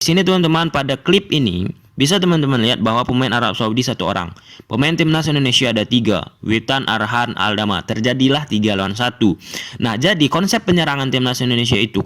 Di sini teman-teman, pada klip ini bisa teman-teman lihat bahwa pemain Arab Saudi satu orang. Pemain timnas Indonesia ada 3, Witan, Arhan, Aldama. Terjadilah 3 lawan 1. Nah, jadi konsep penyerangan timnas Indonesia itu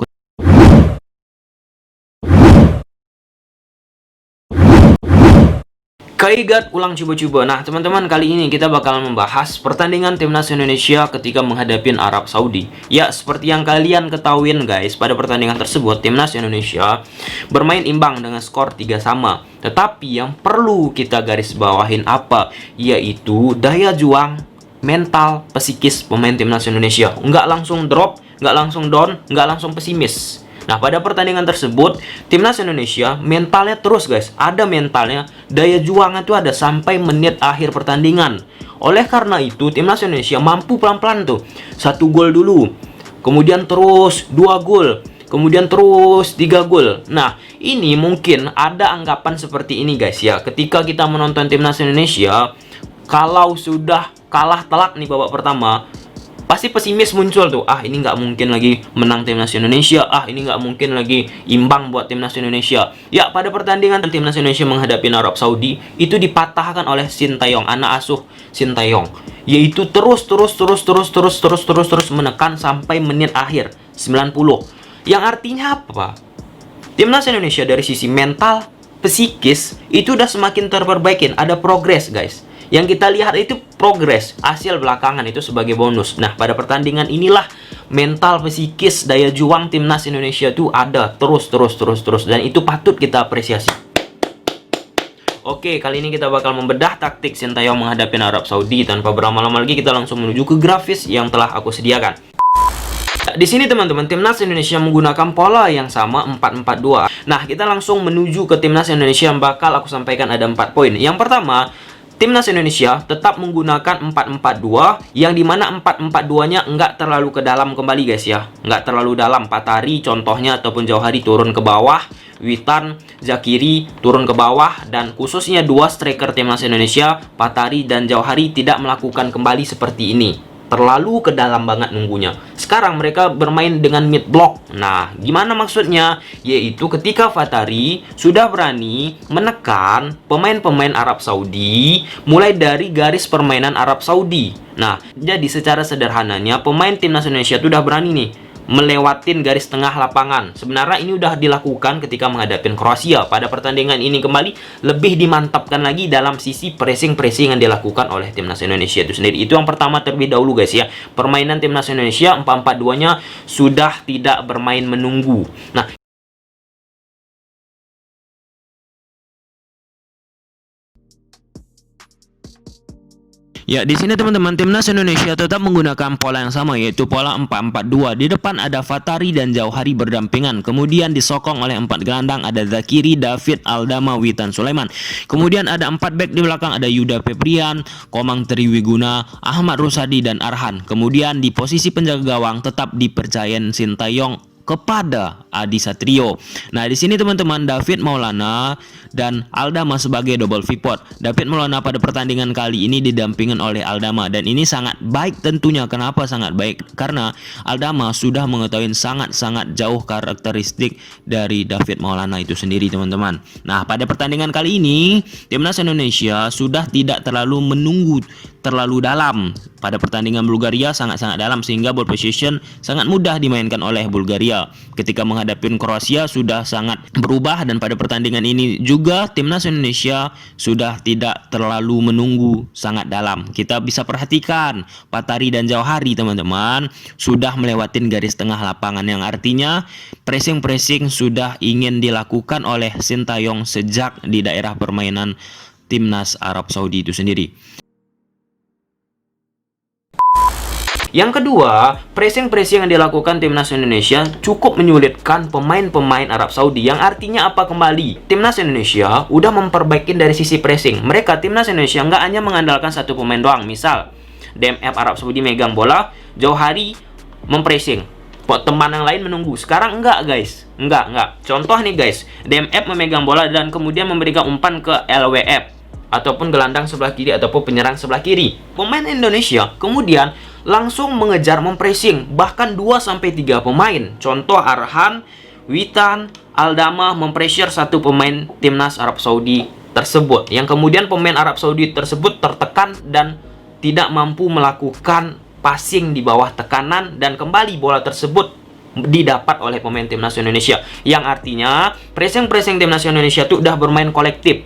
Kaigat ulang coba-coba. Nah, teman-teman, kali ini kita bakal membahas pertandingan timnas Indonesia ketika menghadapi Arab Saudi. Ya, seperti yang kalian ketahuin guys, pada pertandingan tersebut timnas Indonesia bermain imbang dengan skor 3-3. Tetapi yang perlu kita garis bawahin apa? Yaitu daya juang, mental, psikis pemain timnas Indonesia. Nggak langsung drop, nggak langsung down, nggak langsung pesimis. Nah, pada pertandingan tersebut, timnas Indonesia mentalnya terus guys, ada mentalnya, daya juangnya itu ada sampai menit akhir pertandingan. Oleh karena itu, timnas Indonesia mampu pelan-pelan tuh, 1 gol dulu, kemudian terus 2 gol, kemudian terus 3 gol. Nah, ini mungkin ada anggapan seperti ini guys ya, ketika kita menonton timnas Indonesia, kalau sudah kalah telak nih babak pertama, pasti pesimis muncul tuh. Ah, ini nggak mungkin lagi menang timnas Indonesia. Ah, ini nggak mungkin lagi imbang buat timnas Indonesia. Ya, pada pertandingan timnas Indonesia menghadapi Arab Saudi, itu dipatahkan oleh Sintayong, anak asuh Sintayong, yaitu terus menekan sampai menit akhir 90. Yang artinya apa? Timnas Indonesia dari sisi mental, psikis itu udah semakin terperbaikin, ada progres guys. Yang kita lihat itu progres, hasil belakangan itu sebagai bonus. Nah, pada pertandingan inilah mental, psikis, daya juang timnas Indonesia itu ada terus. Dan itu patut kita apresiasi. Oke, kali ini kita bakal membedah taktik Sintayong menghadapi Arab Saudi. Tanpa berlama-lama lagi, kita langsung menuju ke grafis yang telah aku sediakan. Di sini teman-teman, timnas Indonesia menggunakan pola yang sama 4-4-2. Nah, kita langsung menuju ke timnas Indonesia yang bakal aku sampaikan ada 4 poin. Yang pertama, timnas Indonesia tetap menggunakan 4-4-2, yang dimana 4-4-2-nya nggak terlalu ke dalam kembali guys ya. Nggak terlalu dalam. Patari contohnya ataupun Jauhari turun ke bawah, Witan, Zakiri turun ke bawah, dan khususnya 2 striker timnas Indonesia, Patari dan Jauhari tidak melakukan kembali seperti ini. Terlalu ke dalam banget nunggunya. Sekarang mereka bermain dengan mid block. Nah, gimana maksudnya? Yaitu ketika Fatari sudah berani menekan pemain-pemain Arab Saudi mulai dari garis permainan Arab Saudi. Nah, jadi secara sederhananya pemain timnas Indonesia sudah berani nih melewatin garis tengah lapangan. Sebenarnya ini udah dilakukan ketika menghadapi Kroasia. Pada pertandingan ini kembali lebih dimantapkan lagi dalam sisi pressing yang dilakukan oleh timnas Indonesia itu sendiri. Itu yang pertama terlebih dahulu guys ya. Permainan timnas Indonesia 4-4-2-nya sudah tidak bermain menunggu. Nah, ya, di sini teman-teman, timnas Indonesia tetap menggunakan pola yang sama, yaitu pola 4-4-2. Di depan ada Fatari dan Jauhari berdampingan. Kemudian disokong oleh 4 gelandang, ada Zakiri, David, Aldama, Witan, Sulaiman. Kemudian ada 4 back di belakang, ada Yuda Febrian, Komang Triwiguna, Ahmad Rusadi, dan Arhan. Kemudian di posisi penjaga gawang tetap dipercayain Sintayong kepada Adi Satrio. Nah, di sini teman-teman, David Maulana dan Aldama sebagai double pivot. David Maulana pada pertandingan kali ini didampingin oleh Aldama, dan ini sangat baik tentunya. Kenapa sangat baik? Karena Aldama sudah mengetahui sangat jauh karakteristik dari David Maulana itu sendiri teman-teman. Nah, pada pertandingan kali ini timnas Indonesia sudah tidak terlalu menunggu terlalu dalam. Pada pertandingan Bulgaria sangat dalam, sehingga ball possession sangat mudah dimainkan oleh Bulgaria. Ketika menghadapi Kroasia sudah sangat berubah, dan pada pertandingan ini juga timnas Indonesia sudah tidak terlalu menunggu sangat dalam. Kita bisa perhatikan Patari dan Jauhari teman-teman sudah melewatin garis tengah lapangan, yang artinya pressing sudah ingin dilakukan oleh Sintayong sejak di daerah permainan timnas Arab Saudi itu sendiri. Yang kedua, pressing yang dilakukan timnas Indonesia cukup menyulitkan pemain-pemain Arab Saudi. Yang artinya apa kembali? Timnas Indonesia udah memperbaiki dari sisi pressing. Mereka, timnas Indonesia, nggak hanya mengandalkan satu pemain doang. Misal, DMF Arab Saudi megang bola, Jauhari mempressing, teman yang lain menunggu. Sekarang enggak guys, enggak. Contoh nih guys, DMF memegang bola dan kemudian memberikan umpan ke LWF ataupun gelandang sebelah kiri ataupun penyerang sebelah kiri. Pemain Indonesia kemudian langsung mengejar mempressing bahkan 2-3 pemain. Contoh Arhan, Witan, Aldama mempressure satu pemain timnas Arab Saudi tersebut, yang kemudian pemain Arab Saudi tersebut tertekan dan tidak mampu melakukan passing di bawah tekanan, dan kembali bola tersebut didapat oleh pemain timnas Indonesia, yang artinya pressing timnas Indonesia itu udah bermain kolektif,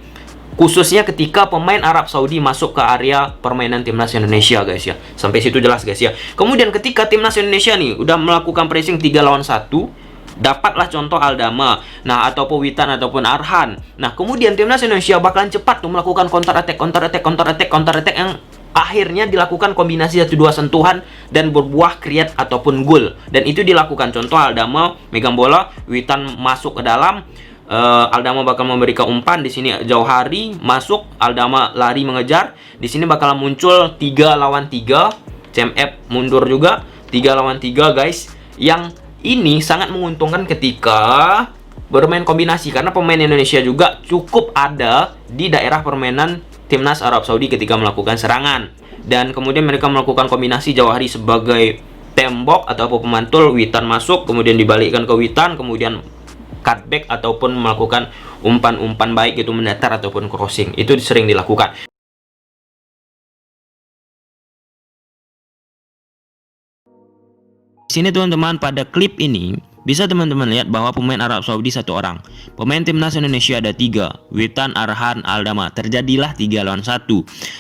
khususnya ketika pemain Arab Saudi masuk ke area permainan timnas Indonesia, guys ya. Sampai situ jelas, guys ya. Kemudian ketika timnas Indonesia nih udah melakukan pressing 3 lawan 1, dapatlah contoh Aldama, nah ataupun Witan ataupun Arhan. Nah, kemudian timnas Indonesia bakalan cepat tuh melakukan counter attack yang akhirnya dilakukan kombinasi 1-2 sentuhan dan berbuah create ataupun gol. Dan itu dilakukan contoh Aldama megang bola, Witan masuk ke dalam, Aldama bakal memberikan umpan. Di sini Jauhari masuk, Aldama lari mengejar. Di sini bakal muncul 3 lawan 3, CMF mundur juga 3 lawan 3, guys. Yang ini sangat menguntungkan ketika bermain kombinasi, karena pemain Indonesia juga cukup ada di daerah permainan timnas Arab Saudi ketika melakukan serangan. Dan kemudian mereka melakukan kombinasi Jauhari sebagai tembok atau pemantul, Witan masuk, kemudian dibalikkan ke Witan, kemudian cutback ataupun melakukan umpan-umpan baik itu mendatar ataupun crossing. Itu sering dilakukan. Di sini teman-teman, pada klip ini bisa teman-teman lihat bahwa pemain Arab Saudi 1 orang. Pemain timnas Indonesia ada 3, Witan, Arhan, Aldama. Terjadilah 3 lawan 1.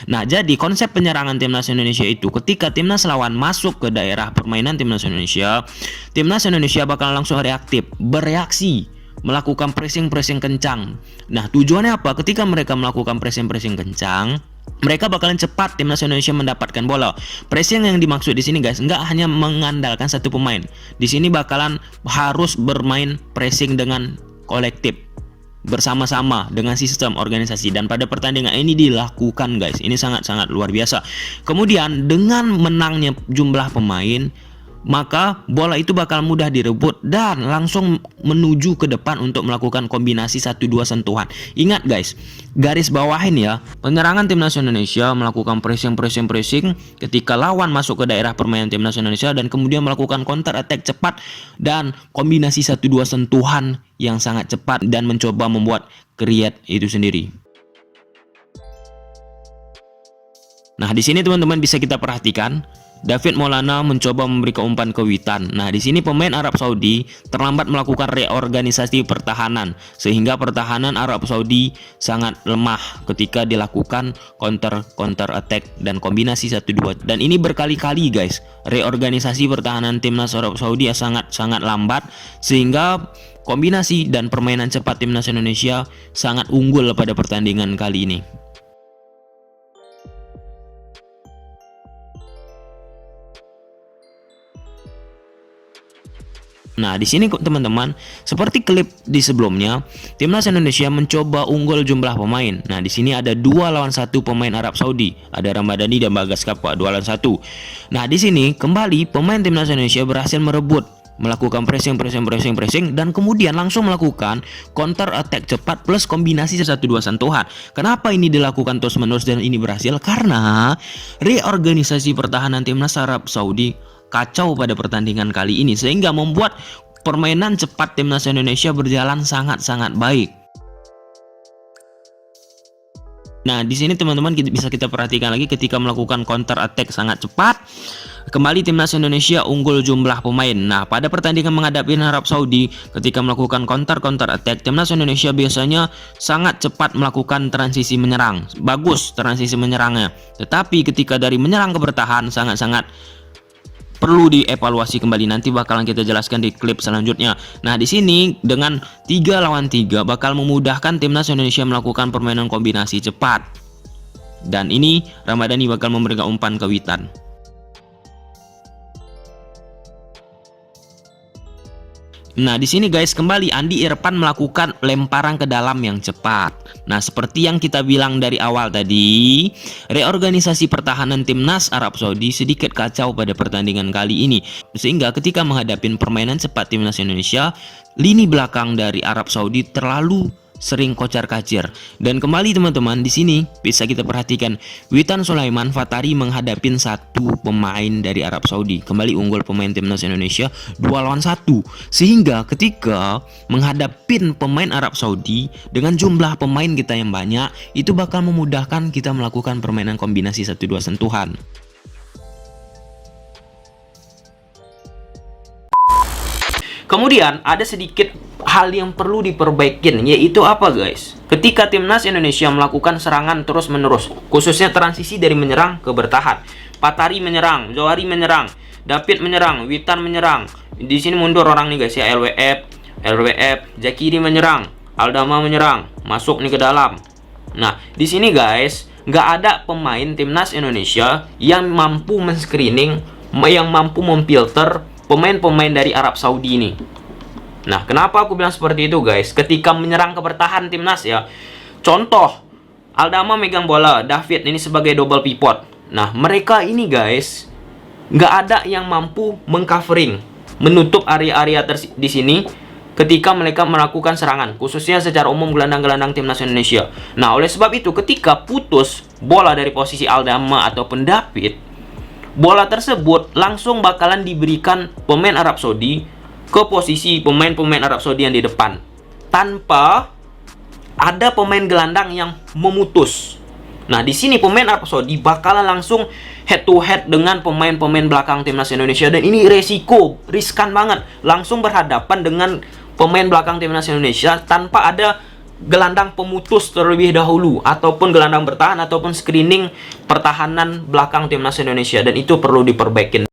Nah, jadi konsep penyerangan timnas Indonesia itu ketika timnas lawan masuk ke daerah permainan timnas Indonesia bakal langsung reaktif, bereaksi, melakukan pressing kencang. Nah, tujuannya apa? Ketika mereka melakukan pressing kencang, mereka bakalan cepat timnas Indonesia mendapatkan bola. Pressing yang dimaksud di sini, guys, nggak hanya mengandalkan satu pemain. Di sini bakalan harus bermain pressing dengan kolektif, bersama-sama dengan sistem organisasi, dan pada pertandingan ini dilakukan, guys. Ini sangat-sangat luar biasa. Kemudian dengan menangnya jumlah pemain, maka bola itu bakal mudah direbut dan langsung menuju ke depan untuk melakukan kombinasi 1-2 sentuhan. Ingat, guys, garis bawahin ya, penyerangan timnas Indonesia melakukan pressing ketika lawan masuk ke daerah permainan timnas Indonesia, dan kemudian melakukan counter attack cepat dan kombinasi 1-2 sentuhan yang sangat cepat dan mencoba membuat create itu sendiri. Nah, di sini teman-teman bisa kita perhatikan David Maulana mencoba memberikan umpan ke Witan. Nah, di sini pemain Arab Saudi terlambat melakukan reorganisasi pertahanan, sehingga pertahanan Arab Saudi sangat lemah ketika dilakukan counter attack dan kombinasi 1-2. Dan ini berkali-kali, guys. Reorganisasi pertahanan timnas Arab Saudi sangat lambat, sehingga kombinasi dan permainan cepat timnas Indonesia sangat unggul pada pertandingan kali ini. Nah, di sini teman-teman, seperti klip di sebelumnya, timnas Indonesia mencoba unggul jumlah pemain. Nah, di sini ada 2 lawan 1 pemain Arab Saudi, ada Ramadhani dan Bagas Kapa, 2 lawan 1. Nah, di sini kembali pemain timnas Indonesia berhasil merebut, melakukan pressing dan kemudian langsung melakukan counter attack cepat plus kombinasi 1-2 sentuhan. Kenapa ini dilakukan terus-menerus dan ini berhasil? Karena reorganisasi pertahanan timnas Arab Saudi kacau pada pertandingan kali ini, sehingga membuat permainan cepat timnas Indonesia berjalan sangat-sangat baik. Nah, di sini teman-teman bisa kita perhatikan lagi ketika melakukan counter attack sangat cepat, kembali timnas Indonesia unggul jumlah pemain. Nah, pada pertandingan menghadapi Arab Saudi, ketika melakukan counter attack, timnas Indonesia biasanya sangat cepat melakukan transisi menyerang. Bagus transisi menyerangnya. Tetapi ketika dari menyerang ke bertahan sangat-sangat perlu dievaluasi kembali, nanti bakalan kita jelaskan di klip selanjutnya. Nah, di sini dengan 3 lawan 3 bakal memudahkan timnas Indonesia melakukan permainan kombinasi cepat. Dan ini Ramadhani bakal memberikan umpan ke Witan. Nah, di sini guys, kembali Andi Irfan melakukan lemparan ke dalam yang cepat. Nah, seperti yang kita bilang dari awal tadi, reorganisasi pertahanan timnas Arab Saudi sedikit kacau pada pertandingan kali ini. Sehingga ketika menghadapi permainan cepat timnas Indonesia, lini belakang dari Arab Saudi terlalu sering kocar-kacir. Dan kembali teman-teman, di sini bisa kita perhatikan Witan Sulaiman Fatari menghadapi satu pemain dari Arab Saudi. Kembali unggul pemain timnas Indonesia 2-1. Sehingga ketika menghadapi pemain Arab Saudi dengan jumlah pemain kita yang banyak, itu bakal memudahkan kita melakukan permainan kombinasi 1-2 sentuhan. Kemudian ada sedikit hal yang perlu diperbaikin, yaitu apa guys? Ketika timnas Indonesia melakukan serangan terus-menerus, khususnya transisi dari menyerang ke bertahan. Fatari menyerang, Johari menyerang, David menyerang, Witan menyerang. Di sini mundur orang nih guys ya, LWF, Zakiri menyerang, Aldama menyerang, masuk nih ke dalam. Nah, di sini guys, nggak ada pemain timnas Indonesia yang mampu men-screening, yang mampu memfilter pemain-pemain dari Arab Saudi ini. Nah, kenapa aku bilang seperti itu guys? Ketika menyerang ke bertahan timnas ya, contoh Aldama megang bola, David ini sebagai double pivot. Nah, mereka ini guys nggak ada yang mampu mengcovering, menutup area-area di sini ketika mereka melakukan serangan, khususnya secara umum gelandang-gelandang timnas Indonesia. Nah, oleh sebab itu ketika putus bola dari posisi Aldama ataupun David, bola tersebut langsung bakalan diberikan pemain Arab Saudi ke posisi pemain-pemain Arab Saudi yang di depan, tanpa ada pemain gelandang yang memutus. Nah, di sini pemain Arab Saudi bakalan langsung head to head dengan pemain-pemain belakang timnas Indonesia, dan ini riskan banget, langsung berhadapan dengan pemain belakang timnas Indonesia tanpa ada gelandang pemutus terlebih dahulu, ataupun gelandang bertahan, ataupun screening pertahanan belakang timnas Indonesia, dan itu perlu diperbaiki.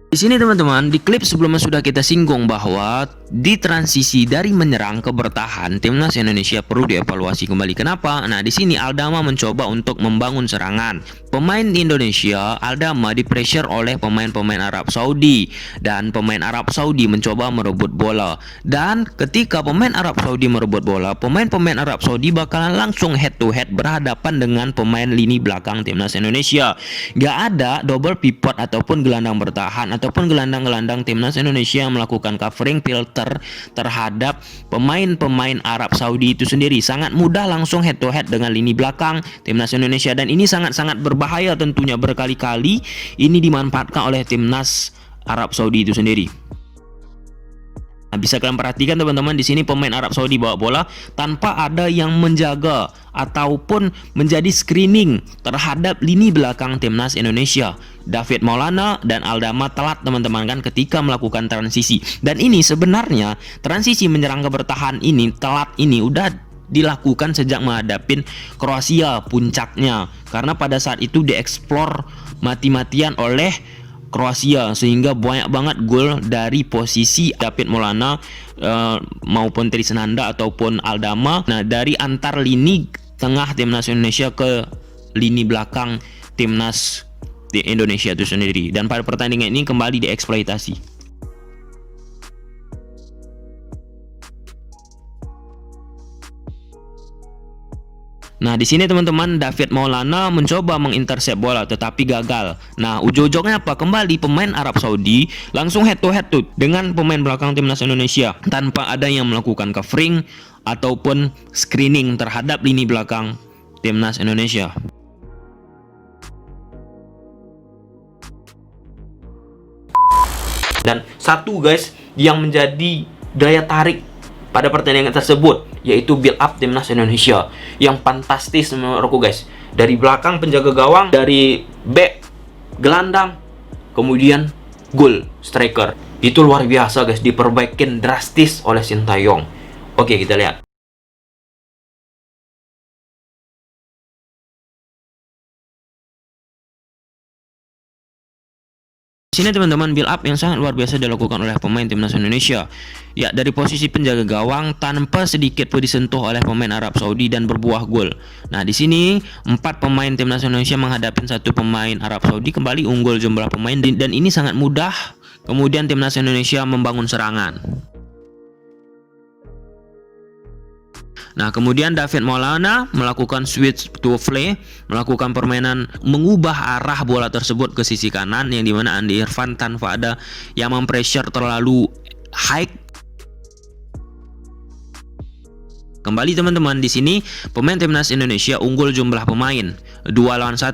Di sini teman-teman, di klip sebelumnya sudah kita singgung bahwa di transisi dari menyerang ke bertahan, timnas Indonesia perlu dievaluasi kembali. Kenapa? Nah, di sini Aldama mencoba untuk membangun serangan. Pemain Indonesia, Aldama di-pressure oleh pemain-pemain Arab Saudi, dan pemain Arab Saudi mencoba merebut bola. Dan ketika pemain Arab Saudi merebut bola, pemain-pemain Arab Saudi bakalan langsung head to head berhadapan dengan pemain lini belakang timnas Indonesia. Gak ada double pivot ataupun gelandang bertahan ataupun gelandang-gelandang timnas Indonesia yang melakukan covering filter terhadap pemain-pemain Arab Saudi itu sendiri. Sangat mudah langsung head to head dengan lini belakang timnas Indonesia, dan ini sangat-sangat berbahaya tentunya. Berkali-kali ini dimanfaatkan oleh timnas Arab Saudi itu sendiri. Nah, bisa kalian perhatikan teman-teman, di sini pemain Arab Saudi bawa bola tanpa ada yang menjaga ataupun menjadi screening terhadap lini belakang timnas Indonesia. David Maulana dan Aldama telat teman-teman kan ketika melakukan transisi. Dan ini sebenarnya transisi menyerang ke bertahan ini telat ini udah dilakukan sejak menghadapi Kroasia puncaknya, karena pada saat itu dieksplor mati-matian oleh Kroasia, sehingga banyak banget gol dari posisi David Maulana maupun Trisnanda ataupun Aldama. Nah, dari antar lini tengah timnas Indonesia ke lini belakang timnas di Indonesia itu sendiri, dan pada pertandingan ini kembali dieksploitasi. Nah, di sini teman-teman, David Maulana mencoba mengintercept bola tetapi gagal. Nah, ujung-ujungnya apa? Kembali pemain Arab Saudi langsung head to head tuh dengan pemain belakang timnas Indonesia tanpa ada yang melakukan covering ataupun screening terhadap lini belakang timnas Indonesia. Dan satu guys yang menjadi daya tarik pada pertandingan tersebut, yaitu build up timnas Indonesia yang fantastis menurutku guys. Dari belakang penjaga gawang, dari back gelandang, kemudian goal striker. Itu luar biasa guys, diperbaikin drastis oleh Sintayong. Oke, kita lihat. Di sini teman-teman, build up yang sangat luar biasa dilakukan oleh pemain timnas Indonesia. Ya, dari posisi penjaga gawang tanpa sedikit pun disentuh oleh pemain Arab Saudi dan berbuah gol. Nah, di sini 4 pemain timnas Indonesia menghadapi 1 pemain Arab Saudi, kembali unggul jumlah pemain, dan ini sangat mudah. Kemudian timnas Indonesia membangun serangan. Nah, kemudian David Maulana melakukan switch to play, melakukan permainan mengubah arah bola tersebut ke sisi kanan, yang dimana Andi Irfan tanpa ada yang mempressure terlalu high. Kembali teman-teman, di sini pemain timnas Indonesia unggul jumlah pemain 2-1.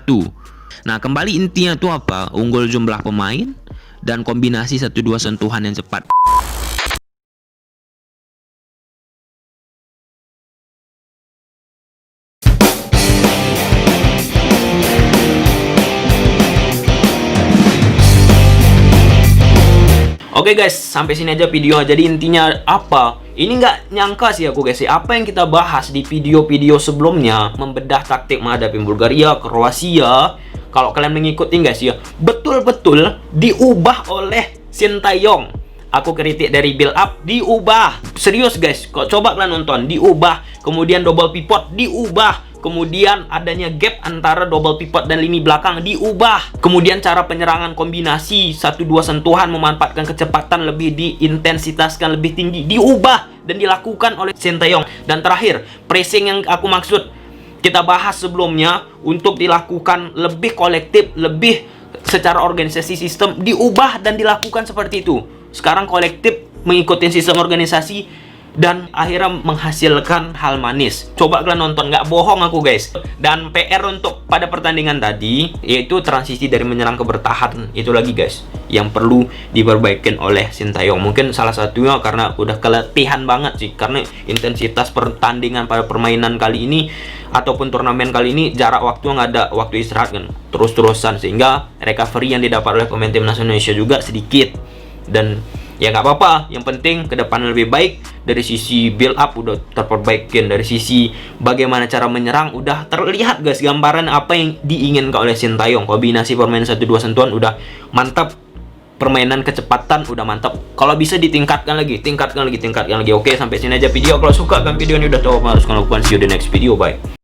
Nah, kembali intinya itu apa? Unggul jumlah pemain dan kombinasi 1-2 sentuhan yang cepat. Oke guys, sampai sini aja video. Jadi intinya apa? Ini nggak nyangka sih aku guys ya, apa yang kita bahas di video-video sebelumnya, membedah taktik menghadapi Bulgaria, Kroasia. Kalau kalian mengikuti guys ya, betul-betul diubah oleh Sintayong. Aku kritik dari build up, diubah. Serius guys, kok coba kalian nonton, diubah. Kemudian double pivot, diubah. Kemudian adanya gap antara double pivot dan lini belakang, diubah. Kemudian cara penyerangan kombinasi 1-2 sentuhan, memanfaatkan kecepatan lebih, diintensitaskan lebih tinggi, diubah dan dilakukan oleh Sintayong. Dan terakhir, pressing yang aku maksud kita bahas sebelumnya, untuk dilakukan lebih kolektif, lebih secara organisasi sistem, diubah dan dilakukan seperti itu. Sekarang kolektif mengikuti sistem organisasi dan akhirnya menghasilkan hal manis. Coba kalian nonton, nggak bohong aku guys. Dan PR untuk pada pertandingan tadi, yaitu transisi dari menyerang ke bertahan, itu lagi guys yang perlu diperbaikin oleh Sintayong. Mungkin salah satunya karena udah keletihan banget sih, karena intensitas pertandingan pada permainan kali ini ataupun turnamen kali ini, jarak waktu nggak ada waktu istirahat kan, terus-terusan, sehingga recovery yang didapat oleh pemain timnas Indonesia juga sedikit. Dan ya nggak apa-apa, yang penting ke depan lebih baik. Dari sisi build up udah terperbaikin, dari sisi bagaimana cara menyerang udah terlihat guys gambaran apa yang diinginkan oleh Sintayong. Kombinasi permainan 1-2 sentuhan udah mantap, permainan kecepatan udah mantap. Kalau bisa ditingkatkan lagi, tingkatkan lagi. Oke, sampai sini aja video. Kalau suka kan video ini, udah tahu apa harus kalian lakukan. See you di next video, bye.